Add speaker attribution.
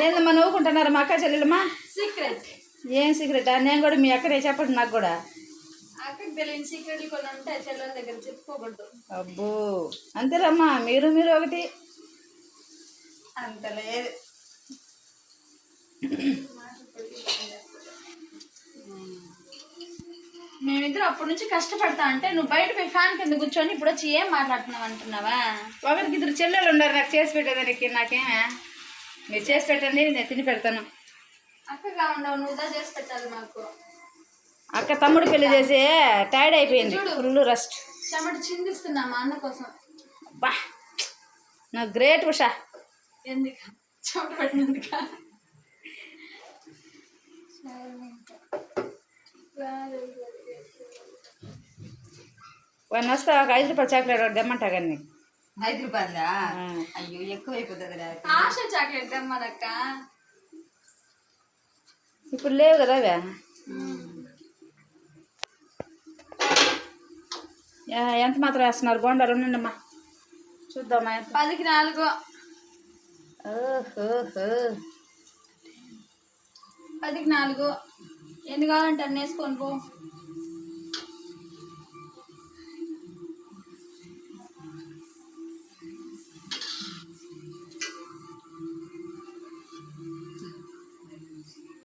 Speaker 1: ఏందమ్మా నవ్వుకుంటున్నారు మా అక్క చెల్లెలమ్మా?
Speaker 2: సీక్రెట్.
Speaker 1: ఏం సీక్రెటా? నేను కూడా మీ అక్కడే చెప్పండి నాకు కూడా.
Speaker 2: అక్కడికి తెలియని సీక్రెట్లు కొన్ని ఉంటాయి, చెల్లెల దగ్గర చెప్పుకోకూడదు.
Speaker 1: అబ్బో అంతేలమ్మా, మీరు ఒకటి
Speaker 2: అంత లేదు. మేమిద్దరు అప్పటి నుంచి కష్టపడతా అంటే నువ్వు బయట పోయి ఫ్యాన్ కింద కూర్చొని ఇప్పుడు వచ్చి ఏం మాట్లాడుతున్నావు అంటున్నావా?
Speaker 1: ఒకరికి ఇద్దరు చెల్లెలు ఉన్నారు నాకు చేసి పెట్టేదానికి. నాకేమే మీరు చేసి పెట్టండి, నేను తిని పెడతాను.
Speaker 2: అక్కగా ఉండవు, నువ్వుదా చేసి పెట్టాలి మాకు.
Speaker 1: అక్క తమ్ముడు పెళ్లి చేసి టైర్డ్ అయిపోయింది, ఫుల్ రెస్ట్.
Speaker 2: చెమట చిందిస్తున్నా మా అన్న కోసం.
Speaker 1: బా నాకు గ్రేట్ ఉషా.
Speaker 2: ఎందుకు చెమట పట్టినందుక?
Speaker 1: వన్ వస్తా ఒక 5 రూపాయల చాక్లెట్ ఒకటి తెమ్మంటా కానీ.
Speaker 3: 5 రూపాయలా? అయ్యో ఎక్కువ అయిపోతుంది.
Speaker 2: ఆశ చాక్లెట్ తెమ్మనక్క.
Speaker 1: ఇప్పుడు లేవు కదా అవే. ఎంత మాత్రం వేస్తున్నారు బోండాలు? ఉండండమ్మా చూద్దామా.
Speaker 2: 10కి 4.
Speaker 1: ఓహో
Speaker 2: 10కి 4. ఎన్ని కావాలంటే అన్ని వేసుకొని పో.